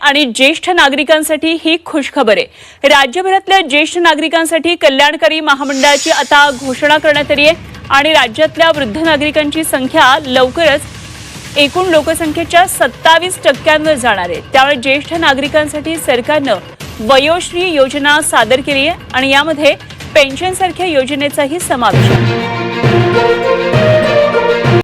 आणि ज्येष्ठ नागरिकांसाठी ही खुशखबर आहे। राज्यभरातल्या ज्येष्ठ नागरिकांसाठी कल्याणकारी महामंडळाची आता घोषणा करण्यात आली आहे आणि राज्यातल्या वृद्ध नागरिकांची संख्या लवकरच एकूण लोकसंख्येच्या 27% जाणार आहे। त्यामुळे ज्येष्ठ नागरिकांसाठी सरकारनं वयोश्री योजना सादर केली आहे आणि यामध्ये पेन्शन सारख्या योजनेचाही समावेश आहे।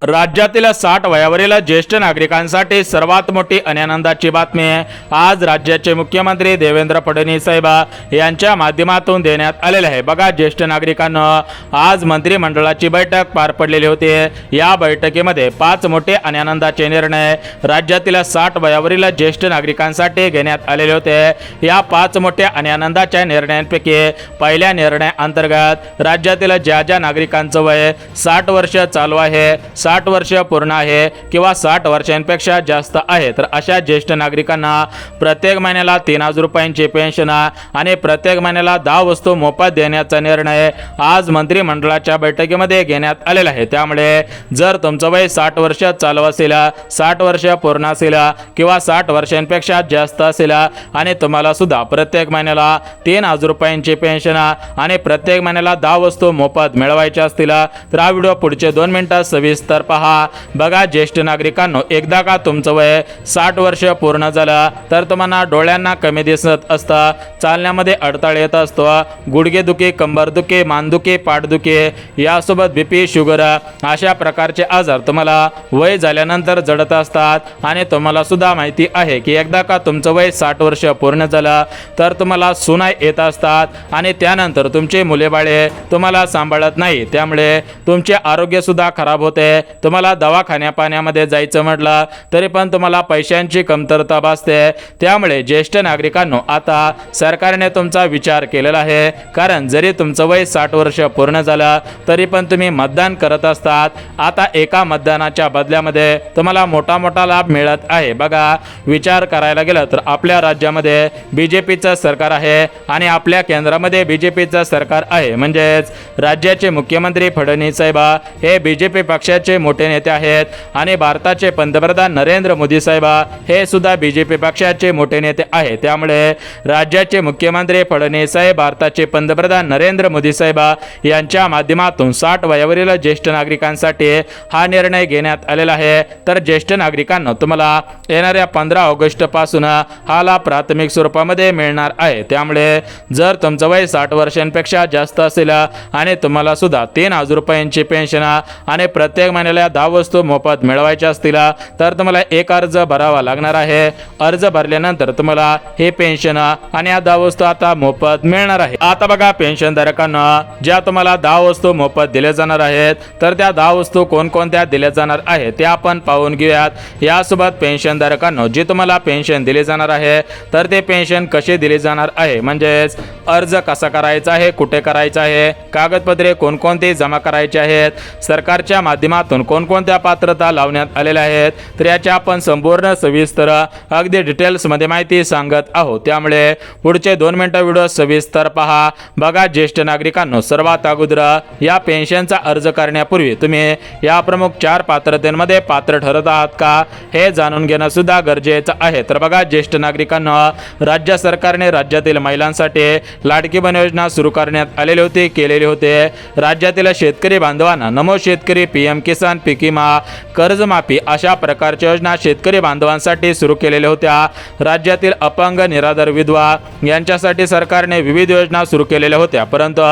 राज्यातील 60 वयावरील ज्येष्ठ नागरिकांसाठी सर्वात मोठी आणि आनंदाची बातमी आज राज्याचे मुख्यमंत्री देवेंद्र फडणवीस साहेब यांच्या माध्यमातून देण्यात आलेले आहे। बघा, ज्येष्ठ नागरिकांना आज मंत्रिमंडळाची बैठक पार पडलेली होती। या बैठकीमध्ये 5 मोठे आणि आनंदाचे निर्णय राज्यातील 60 वयावरील ज्येष्ठ नागरिकांसाठी घेण्यात आलेले होते। या 5 मोठ्या आणि आनंदाच्या निर्णयांपैकी पहिल्या निर्णय अंतर्गत राज्यातील ज्या नागरिकांचं वय 60 वर्ष चालू आहे, 60 वर्ष पूर्ण आहे किंवा 60 वर्षांपेक्षा जास्त आहे, तर अशा ज्येष्ठ नागरिकांना प्रत्येक महिन्याला 3000 रुपयांची पेन्शन आणि प्रत्येक महिन्याला 10 वस्तू मोफत देण्याचा निर्णय आज मंत्रिमंडळाच्या बैठकीमध्ये घेण्यात आलेला आहे। त्यामुळे जर तुमचं वय 60 वर्ष चालू असेल, 60 वर्ष पूर्ण असेल किंवा 60 वर्षांपेक्षा जास्त असेल आणि तुम्हाला सुद्धा प्रत्येक महिन्याला 3000 रुपयांची पेन्शन आणि प्रत्येक महिन्याला 10 वस्तू मोफत मिळवायच्या असतील तर हा व्हिडिओ पुढचे 2 मिनिटं सविस्तर पहा। बघा, ज्येष्ठ नागरिकांनो, एकदा का तुमचं वय 60 वर्ष पूर्ण झालं तर तुम्हाला डोळ्यांना कमी दिसत असतं, चालण्यामध्ये अडथळा येत असतो, गुडघेदुखी, कंबरदुखी, मानदुखी, पाठदुखी यासोबत बीपी, शुगर अशा प्रकारचे आजार तुम्हाला वय झाल्यानंतर जडत असतात। आणि तुम्हाला सुद्धा माहिती आहे की एकदा का तुमचं वय 60 वर्ष पूर्ण झालं तर तुम्हाला सुनाई येत असतात आणि त्यानंतर तुमचे मुलेबाळे तुम्हाला सांभाळत नाही, त्यामुळे तुमचे आरोग्य सुद्धा खराब होते। तुम्हाला दवाखान्या पाण्यामध्ये जायचं म्हटलं तरी पण तुम्हाला पैशांची कमतरता भासते। त्यामुळे ज्येष्ठ नागरिकांनो, आता सरकारने तुमचा विचार केलेला आहे, कारण जरी तुमचं वय 60 वर्ष पूर्ण झालं तरी पण तुम्ही मतदान करत असतात। आता एका मतदानाच्या बदल्यामध्ये तुम्हाला मोठा लाभ मिळत आहे। बघा, विचार करायला गेलं तर आपल्या राज्यामध्ये बीजेपीचं सरकार आहे आणि आपल्या केंद्रामध्ये बीजेपीचं सरकार आहे, म्हणजेच राज्याचे मुख्यमंत्री फडणवीस साहेब हे बीजेपी पक्षाचे मोठे नेते आहेत आणि भारताचे पंतप्रधान नरेंद्र मोदी साहेब हे सुद्धा बीजेपी पक्षाचे मोठे नेते आहेत। त्यामुळे राज्याचे मुख्यमंत्री फडणवीस साहेब, भारताचे पंतप्रधान नरेंद्र मोदी साहेब यांच्या माध्यमातून 60 वयावरील ज्येष्ठ नागरिकांसाठी हा निर्णय घेण्यात आलेला आहे। तर ज्येष्ठ नागरिकांना तुम्हाला येणाऱ्या 15 ऑगस्ट पासून हा लाभ प्राथमिक स्वरूपामध्ये मिळणार आहे। त्यामुळे जर तुमचं वय 60 वर्षांपेक्षा जास्त असेल आणि तुम्हाला सुद्धा 3000 रुपयांची पेन्शन आणि प्रत्येक महिन्याला 10 वस्तू मोफत मिळवायच्या असतील तर तुम्हाला एक अर्ज भरावा लागणार आहे। अर्ज भरल्यानंतर तुम्हाला हे पेन्शन आणि या 10 वस्तू आता मोफत मिळणार आहे। आता बघा, पेन्शनधारकांना ज्या तुम्हाला 10 वस्तू मोफत दिल्या जाणार आहेत तर त्या 10 वस्तू कोणकोणत्या दिल्या जाणार आहेत ते आपण पाहून घेऊयात। यासोबत पेन्शनधारकांना जी तुम्हाला पेन्शन दिली जाणार आहे तर ते पेन्शन कसे दिले जाणार आहे, म्हणजेच अर्ज कसा करायचा आहे, कुठे करायचा आहे, कागदपत्रे कोणकोणते जमा करायचे आहेत, सरकारच्या माध्यमातून कोणकोणत्या पात्रता लावण्यात आलेल्या आहेत, तर याच्या आपण संपूर्ण सविस्तर अगदी डिटेल्समध्ये माहिती सांगत आहोत। त्यामुळे पुढचे 2 मिनिटं व्हिडिओ सविस्तर पहा। बघा, ज्येष्ठ नागरिकांनो, सर्वात अगोदर या पेन्शनचा अर्ज करण्यापूर्वी तुम्ही या प्रमुख 4 पात्रतेमध्ये पात्र ठरत आहात का हे जाणून घेणं सुद्धा गरजेचं आहे। तर बघा, ज्येष्ठ नागरिकांना राज्य सरकारने राज्यातील महिलांसाठी लाडकी बहीण योजना सुरू करण्यात आलेली होती, केलेली होते। राज्यातील शेतकरी बांधवांना नमो शेतकरी, पीएम किसान, पीक विमा, कर्जमाफी अशा प्रकारच्या योजना शेतकरी बांधवांसाठी सुरू केलेल्या होत्या। राज्यातील अपंग, निराधार, विधवा यांच्यासाठी सरकारने विविध योजना सुरू केलेल्या होत्या, परंतु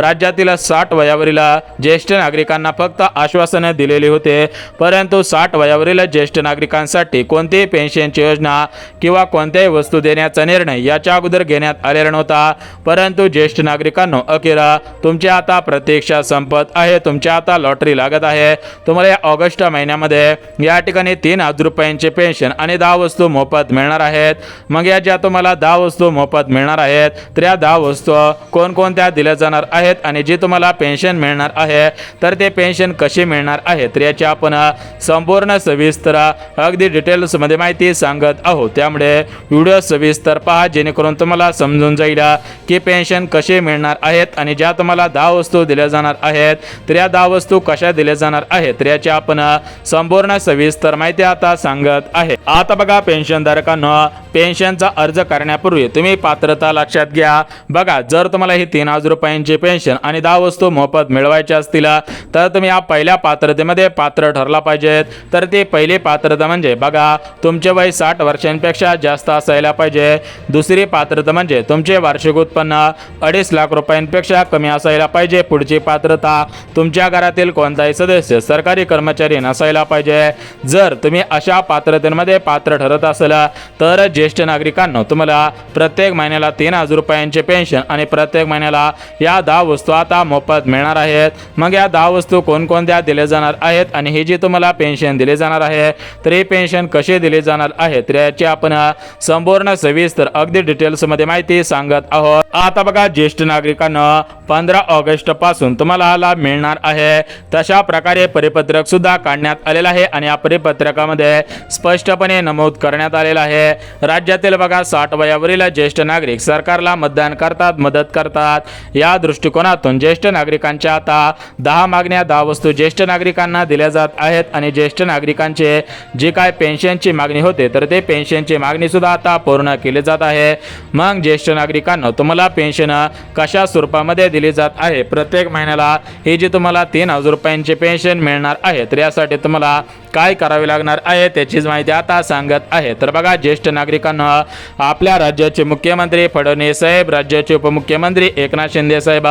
राज्यातील 60 वयावरील ज्येष्ठ नागरिकांना फक्त आश्वासने दिलेली होते। परंतु 60 वयावरील ज्येष्ठ नागरिकांसाठी कोणतीही पेन्शनची योजना किंवा कोणत्याही वस्तू देण्याचा निर्णय याच्या अगोदर घेण्यात आलेला नव्हता। परंतु ज्येष्ठ नागरिकांनो, अखेर तुमची आता प्रतीक्षा संपत आहे, तुमच्या आता लॉटरी लागत आहे। तुम्हाला या ऑगस्ट महिन्यामध्ये या ठिकाणी 3000 रुपयांचे पेन्शन आणि 10 वस्तू मोफत मिळणार आहेत। मग या ज्या तुम्हाला 10 वस्तू मोफत मिळणार आहेत तर या 10 वस्तू कोणकोणत्या दिल्या जाणार आहेत आणि जी तुम्हाला पेन्शन मिळणार आहे तर ते पेन्शन कशी मिळणार आहे तर याची आपण संपूर्ण सविस्तर अगदी डिटेल्समध्ये माहिती सांगत आहोत। त्यामुळे व्हिडिओ सविस्तर पहा, जेणेकरून तुम्हाला समजून जाईल की पेन्शन कशी मिळणार आहेत आणि ज्या तुम्हाला 10 वस्तू दिल्या जाणार आहेत तर या 10 वस्तू कशा दिल्या जाणार आहेत आहे तर याची आपण संपूर्ण सविस्तर माहिती आता सांगत आहे। आता बघा पेन्शनधारकांनो, पेन्शनचा अर्ज करण्यापूर्वी तुम्ही पात्रता लक्षात घ्या। बघा, जर तुम्हाला ही 3000 रुपयांची पेन्शन आणि 10 वस्तू मोफत मिळवायच्या असतील तर तुम्ही या पहिल्या पात्रतेमध्ये पात्र ठरला पाहिजेत। तर ती पहिली पात्रता म्हणजे बघा, तुमचे वय 60 वर्षांपेक्षा जास्त असायला पाहिजे। दुसरी पात्रता म्हणजे तुमचे वार्षिक उत्पन्न 2.5 लाख रुपयांपेक्षा कमी असायला पाहिजे। पुढची पात्रता, तुमच्या घरातील कोणताही सदस्य सरकारी कर्मचारी नसायला पाहिजे। जर तुम्ही अशा पात्रतेमध्ये पात्र ठरत असाल तर ज्येष्ठ नागरिकांनो, तुम्हाला प्रत्येक महिन्याला 3000 रुपयांचे पेन्शन आणि प्रत्येक महिन्याला या 10 वस्तू आता मोफत मिळणार आहेत। मग या 10 वस्तू कोणकोणत्या दिल्या जाणार आहेत आणि ही जी तुम्हाला पेन्शन दिली जाणार आहे तर ही पेन्शन कशी दिली जाणार आहे तर याची आपण संपूर्ण सविस्तर अगदी डिटेल्स मध्ये माहिती सांगत आहोत। आता बघा, ज्येष्ठ नागरिकांना 15 ऑगस्ट पासून तुम्हाला हा लाभ मिळणार आहे। तशा प्रकारे परिपत्रक सुद्धा काढण्यात आलेलं आहे आणि या परिपत्रकामध्ये स्पष्टपणे नमूद करण्यात आलेलं आहे। राज्यातील बघा 60 वयावरील ज्येष्ठ नागरिक सरकारला मतदान करतात, मदत करतात। या दृष्टिकोनातून ज्येष्ठ नागरिकांच्या आता 10 मागण्या 10 वस्तू ज्येष्ठ नागरिकांना दिल्या जात आहेत आणि ज्येष्ठ नागरिकांचे जे काय पेन्शनची मागणी होते तर ते पेन्शनची मागणी सुद्धा आता पूर्ण केली जात आहे। मग ज्येष्ठ नागरिकांना तुम्हाला पेन्शन कशा स्वरूपामध्ये दिली जात आहे, प्रत्येक महिन्याला ही जी तुम्हाला 3000 रुपयांची पेन्शन मिळणार आहे तर यासाठी तुम्हाला काय करावे लागणार आहे त्याचीच माहिती आता सांगत आहे। तर बघा, ज्येष्ठ नागरिकांना आपल्या राज्याचे मुख्यमंत्री फडणवीस साहेब, राज्याचे उपमुख्यमंत्री एकनाथ शिंदे साहेब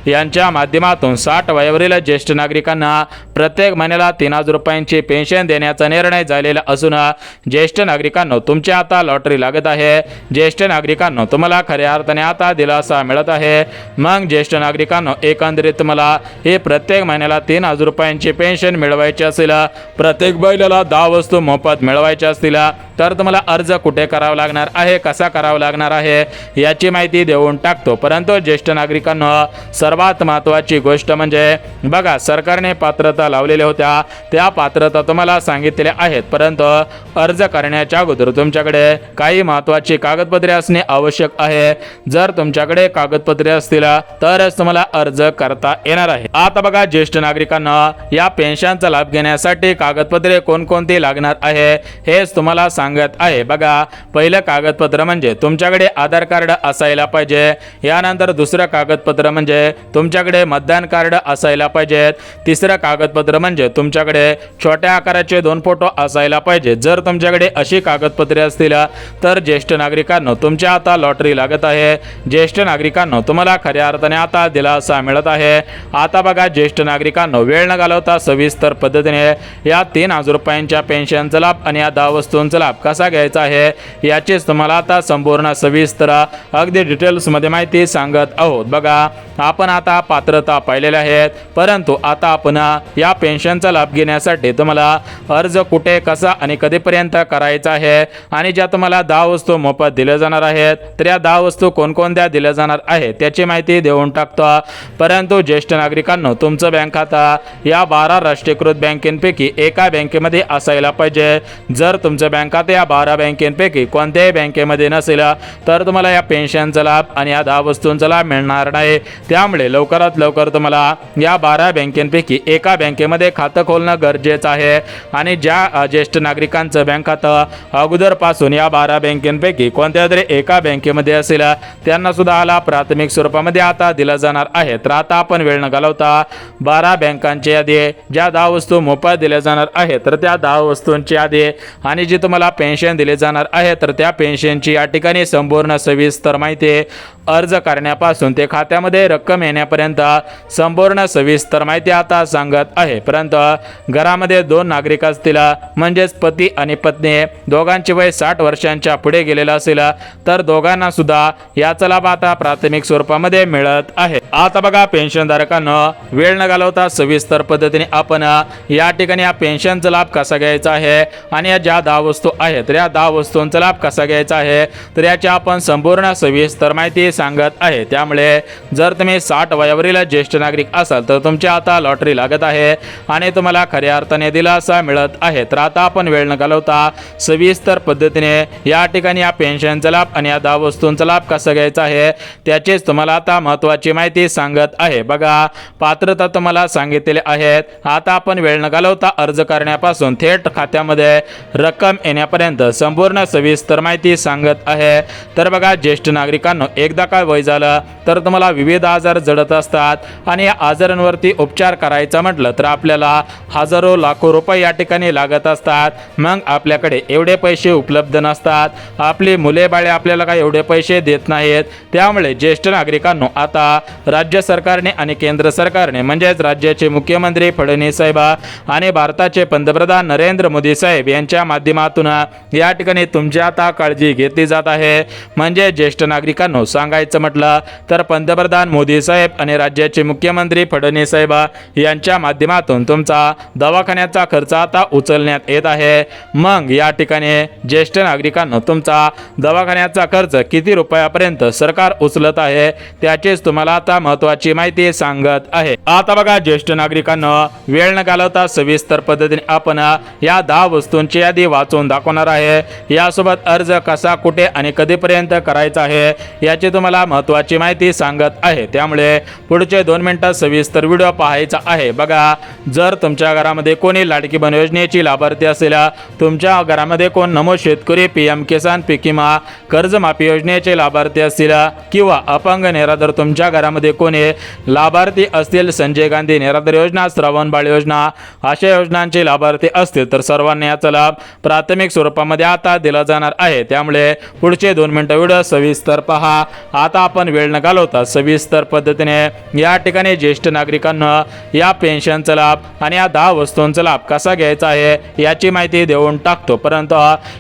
यांच्या माध्यमातून 60 वयावरील ज्येष्ठ नागरिकांना प्रत्येक महिन्याला 3000 रुपयांची पेन्शन देण्याचा निर्णय झालेला असून ज्येष्ठ नागरिकांना तुमची आता लॉटरी लागत आहे। ज्येष्ठ नागरिकांना तुम्हाला खऱ्या अर्थाने आता दिलासा मिळत आहे। मग ज्येष्ठ नागरिकांना एकंदरीत तुम्हाला हे प्रत्येक महिन्याला 3000 रुपयांची पेन्शन मिळवायची असेल, प्रत्येक महिन्याला 10 वस्तू मोफत मिळवायच्या असतील तर तुम्हाला अर्ज कुठे करावा लागणार आहे, कसा करावा लागणार आहे याची माहिती देऊन टाकतो। परंतु ज्येष्ठ नागरिकांना सर्वात महत्त्वाची गोष्ट म्हणजे बघा, सरकारने पात्रता लावलेल्या होत्या त्या पात्रता तुम्हाला सांगितलेल्या आहेत, परंतु अर्ज करण्याच्या अगोदर तुमच्याकडे काही महत्त्वाची कागदपत्रे असणे आवश्यक आहे। जर तुमच्याकडे कागदपत्रे असतील तरच तुम्हाला अर्ज करता येणार आहे। आता बघा, ज्येष्ठ नागरिकांना या पेन्शनचा लाभ घेण्यासाठी कागदपत्रे कोणकोणती लागणार आहे हेच तुम्हाला सांगत आहे। बघा, पहिलं कागदपत्र म्हणजे तुमच्याकडे आधार कार्ड असायला पाहिजे। यानंतर दुसरं कागदपत्र म्हणजे तुमच्याकडे मतदान कार्ड असायला पाहिजेत। तिसरं कागदपत्र म्हणजे तुमच्याकडे छोट्या आकाराचे 2 फोटो असायला पाहिजे। जर तुमच्याकडे अशी कागदपत्रे असतील तर ज्येष्ठ नागरिकांना तुमच्या आता लॉटरी लागत आहे। ज्येष्ठ नागरिकांना तुम्हाला खऱ्या अर्थाने आता दिलासा मिळत आहे। आता बघा, ज्येष्ठ नागरिकांना वेळ न घालवता सविस्तर पद्धतीने या 3000 रुपयांच्या पेन्शनचा लाभ आणि या 10 वस्तूंचा लाभ कसा घ्यायचा आहे याचीच तुम्हाला आता संपूर्ण सविस्तर अगदी डिटेल्स मध्ये माहिती सांगत आहोत। बघा, आपण आता पात्रता पाहिलेल्या आहेत, परंतु आता आपण या पेन्शनचा लाभ घेण्यासाठी तुम्हाला अर्ज कुठे, कसा आणि कधीपर्यंत करायचा आहे आणि ज्या तुम्हाला 10 वस्तू मोफत दिल्या जाणार आहेत तर या 10 वस्तू कोणकोणत्या दिल्या जाणार आहेत त्याची माहिती देऊन टाकतो। परंतु ज्येष्ठ नागरिकांना तुमचं बँक खाता या 12 राष्ट्रीयकृत बँकेपैकी एका बँकेमध्ये असायला पाहिजे। जर तुमचं बँक खाते या 12 बँकेपैकी कोणत्याही बँकेमध्ये नसेल तर तुम्हाला या पेन्शनचा लाभ आणि या 10 वस्तूंचा लाभ मिळणार नाही। त्यामुळे लवकरात लवकर तुम्हाला या 12 बँकेपैकी एका बँकेमध्ये खातं खोलणं गरजेचं आहे आणि ज्या ज्येष्ठ नागरिकांचं बँक खातं अगोदरपासून या 12 बँकेपैकी कोणत्या तरी एका बँकेमध्ये असेल त्यांना सुद्धा आला प्राथमिक स्वरूपामध्ये आता दिला जाणार आहे। तर आता आपण वेळ न घालवता 12 बँकांची यादी, ज्या 10 वस्तू मोफत दिल्या जाणार आहे तर त्या 10 वस्तूंची यादी आणि जी तुम्हाला पेन्शन दिली जाणार आहे तर त्या पेन्शनची या ठिकाणी संपूर्ण सविस्तर माहिती अर्ज करण्यापासून ते खात्यामध्ये रक्कम येण्यापर्यंत संपूर्ण सविस्तर माहिती आता सांगत आहे। परंतु घरामध्ये 2 नागरिक असतील म्हणजेच पती आणि पत्नी दोघांचे वय 60 वर्षांच्या पुढे गेलेलं असेल तर दोघांना सुद्धा याचा लाभ आता प्राथमिक स्वरूपामध्ये मिळत आहे। आता बघा, पेन्शनधारकांना वेळ न घालवता सविस्तर पद्धतीने आपण या ठिकाणी या पेन्शनचा लाभ कसा घ्यायचा आहे आणि या ज्या 10 वस्तू आहेत तर या 10 वस्तूंचा लाभ कसा घ्यायचा आहे तर याची आपण संपूर्ण सविस्तर माहिती सांगत आहे। त्यामुळे जर तुम्ही 60 वयावरील ज्येष्ठ नागरिक असाल तर तुमच्या आता लॉटरी लागत आहे आणि तुम्हाला खऱ्या अर्थाने दिलासा मिळत आहे। तर आता आपण वेळ न घालवता सविस्तर पद्धतीने या ठिकाणी या पेन्शनचा लाभ आणि या 10 वस्तूंचा लाभ कसा घ्यायचा आहे त्याचीच तुम्हाला आता महत्त्वाची माहिती सांगत आहे। बघा, पात्रता तुम्हाला सांगितलेले आहेत। आता आपण वेळ न घालवता अर्ज करण्यापासून थेट खात्यामध्ये रक्कम येण्यापर्यंत संपूर्ण सविस्तर माहिती सांगत आहे। तर बघा, ज्येष्ठ नागरिकांनो, एकदा काय वय झालं तर तुम्हाला विविध आजार जडत असतात आणि या आजारांवरती उपचार करायचा म्हटलं तर आपल्याला हजारो लाखो रुपये या ठिकाणी लागत असतात। मग आपल्याकडे एवढे पैसे उपलब्ध नसतात, आपली मुले बाळे आपल्याला काय एवढे पैसे देत नाहीत। त्यामुळे ज्येष्ठ नागरिकांनो, आता राज्य सरकारने आणि केंद्र सरकारने म्हणजेच राज्याचे मुख्यमंत्री फडणवीस साहेब आणि भारताचे पंतप्रधान नरेंद्र मोदी साहेब यांच्या माध्यमातून या ठिकाणी तुमची आता काळजी घेतली जात आहे। म्हणजे ज्येष्ठ नागरिकांनो, सांगायचं म्हटलं तर पंतप्रधान मोदी साहेब आणि राज्याचे मुख्यमंत्री फडणवीस साहेब यांच्या माध्यमातून तुमचा दवाखान्याचा खर्च आता उचलण्यात येत आहे। मग या ठिकाणी ज्येष्ठ नागरिकांनो, तुमचा दवाखान्याचा खर्च किती रुपयापर्यंत सरकार उचलत आहे त्याचीच तुम्हाला आता महत्त्वाची माहिती सांगत आहे। आता बघा, ज्येष्ठ नागरिकांनो, वेळ न घालवता सविस्तर पद्धतीने आपण या 10 वस्तूंची यादी वाचून दाखवणार आहे। यासोबत अर्ज कसा, कुठे आणि कधीपर्यंत करायचा आहे याची तुम्हाला महत्त्वाची माहिती सांगत आहे। त्यामुळे पुढचे 2 मिनिटं सविस्तर व्हिडिओ पाहायचा आहे। बघा, जर तुमच्या घरामध्ये कोणी लाडकी बहीण योजनेची लाभार्थी असेल, तुमच्या घरामध्ये कोण नमो शेतकरी, PM किसान, पीक विमा, कर्जमाफी योजनेचे लाभार्थी असतील किंवा अपंग निराधार तुमच्या घरामध्ये कोणी लाभार्थी असतील, संजय गांधी निराधार योजना, श्रावण बाळ योजना अशा योजनांचे लाभार्थी असतील तर सर्वांना याचा लाभ प्राथमिक स्वरूपामध्ये आता दिला जाणार आहे। त्यामुळे पुढचे 2 मिनिटं व्हिडिओ सविस्तर पहा। आता आपण वेळ न घालवता सविस्तर पद्धतीने या ठिकाणी ज्येष्ठ नागरिकांना या पेन्शनचा लाभ आणि या 10 वस्तूंचा लाभ कसा घ्यायचा आहे याची माहिती देऊन टाकतो। परंतु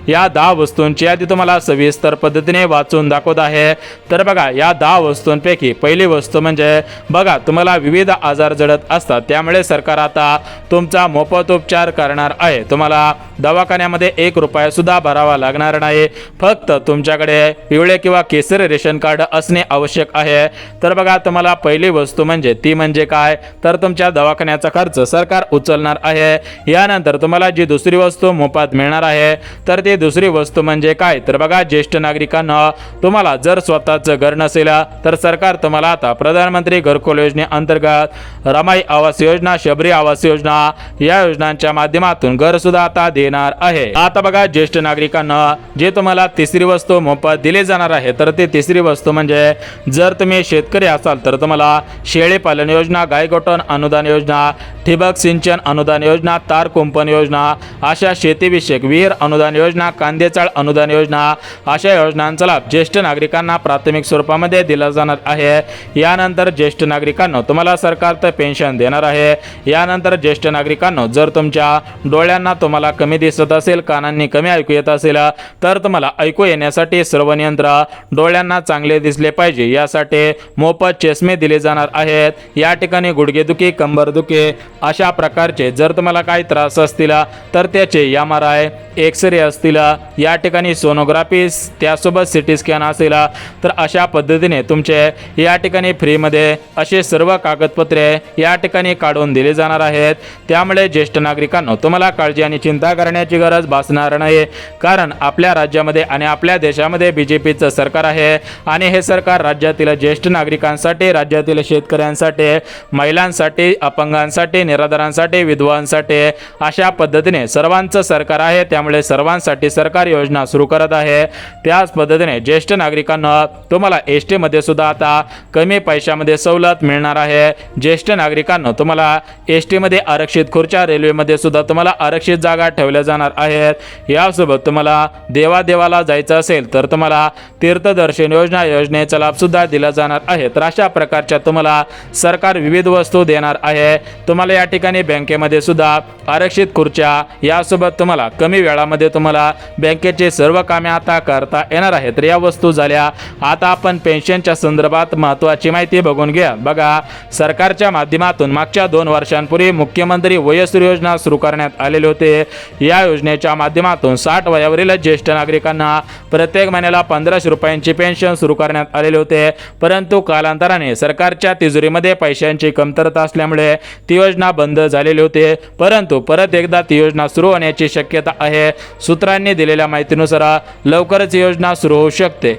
या 10 वस्तूंची यादी तुम्हाला सविस्तर पद्धतीने वाचून दाखवत आहे। तर बघा, या 10 वस्तूंपैकी पहिली वस्तू म्हणजे बघा, तुम्हाला विविध आजार जडत असतात, त्यामुळे सरकार आता तुमचा मोफत उपचार करणार आहे। तुम्हाला दवाखान्यामध्ये 1 रुपया सुद्धा भरावा लागणार नाही, फक्त तुमच्याकडे पिवळे किंवा केसरी रेशन कार्ड असणे आवश्यक आहे। तर बघा, तुम्हाला पहिली वस्तू म्हणजे काय तर तुमच्या दवाखान्याचा खर्च सरकार उचलणार आहे। यानंतर तुम्हाला जी दुसरी वस्तू मोफत मिळणार आहे तर ती दुसरी वस्तू म्हणजे काय तर बघा, ज्येष्ठ नागरिकांना तुम्हाला जर स्वतःचं घर नसेल तर सरकार तुम्हाला आता प्रधानमंत्री घरकुल योजनेअंतर्गत रमाई आवास योजना, शबरी आवास योजना या योजनांच्या माध्यमातून घर सुद्धा आता देणार आहे। आता बघा, ज्येष्ठ नागरिकांना जे तुम्हाला तिसरी वस्तू मोफत दिली जाणार आहे तर ती तिसरी वस्तू म्हणजे जर तुम्ही शेतकरी असाल तर तुम्हाला शेळी पालन योजना, गाय गोठण अनुदान योजना, ठिबक सिंचन अनुदान योजना, तार कुंपण योजना अशा शेतीविषयक विहीर अनुदान योजना, कांदेचाळ अनुदान योजना अशा योजनांचा लाभ ज्येष्ठ नागरिकांना प्राथमिक स्वरूपामध्ये दिला जाणार आहे। यानंतर ज्येष्ठ नागरिकांना तुम्हाला सरकार तर पेन्शन देणार आहे। यानंतर ज्येष्ठ नागरिकांना जर तुमच्या डोळ्यांना तुम्हाला कमी दिसत असेल, कानांनी कमी ऐकू येत असेल तर तुम्हाला ऐकू येण्यासाठी श्रवण यंत्र, डोळ्यांना चांगले दिसले पाहिजे यासाठी मोफत चष्मे दिले जाणार आहेत। या ठिकाणी गुडघेदुखी, कंबरदुखी अशा प्रकारचे जर तुम्हाला काही त्रास असतील तर त्याचे MRI, एक्सरे असतील, या ठिकाणी सोनोग्राफी, त्यासोबत सिटी स्कॅन असेल तर अशा पद्धतीने तुमचे या ठिकाणी फ्रीमध्ये असे सर्व कागदपत्रे या ठिकाणी काढून दिले जाणार आहेत। त्यामुळे ज्येष्ठ नागरिकांनो, तुम्हाला काळजी आणि चिंता करण्याची गरज भासणार नाही, कारण आपल्या राज्यामध्ये आणि आपल्या देशामध्ये BJPचं सरकार आहे आणि हे सरकार राज्यातील ज्येष्ठ नागरिकांसाठी, राज्यातील शेतकऱ्यांसाठी, महिलांसाठी, अपंगांसाठी, निराधारांसाठी, विधवांसाठी अशा पद्धतीने सर्वांचं सरकार आहे। त्यामुळे सर्वांसाठी सरकार योजना सुरू करत आहे। त्याच पद्धतीने ज्येष्ठ नागरिकांना तुम्हाला ST मध्ये सुद्धा आता कमी पैशामध्ये सवलत मिळणार आहे। ज्येष्ठ नागरिकांना तुम्हाला ST मध्ये आरक्षित खुर्च्या, रेल्वेमध्ये सुद्धा तुम्हाला आरक्षित जागा ठेवल्या जाणार आहेत। यासोबत तुम्हाला देवाला जायचं असेल तर तुम्हाला तीर्थदर्शन योजनेचा लाभ सुद्धा दिला जाणार आहे। तर अशा प्रकारच्या तुम्हाला सरकार विविध वस्तू देणार आहे। तुम्हाला या ठिकाणी बँकेमध्ये सुद्धा आरक्षित खुर्च्या, यासोबत तुम्हाला कमी वेळामध्ये तुम्हाला बँकेचे सर्व कामे आता करता येणार आहे। तर या वस्तू झाल्या। आता आपण पेन्शनच्या संदर्भात महत्त्वाची माहिती बघून घ्या। बघा, सरकारच्या माध्यमातून मागच्या 2 वर्षांपूर्वी मुख्यमंत्री वयश्री योजना सुरू करण्यात आलेले होते। या योजनेच्या माध्यमातून 60 वयावरील ज्येष्ठ नागरिकांना प्रत्येक महिन्याला 1500 रुपयांची पेन्शन सुरू करण्यात आलेले होते, परंतु कालांतराने सरकारच्या तिजोरीमध्ये पैशांची कमतरता असल्यामुळे ती योजना बंद झालेली होती, परंतु परत एकदा ती योजना सुरू होण्याची शक्यता आहे. सूत्रांनी दिलेल्या माहितीनुसार लवकरच ही योजना सुरू होऊ शकते.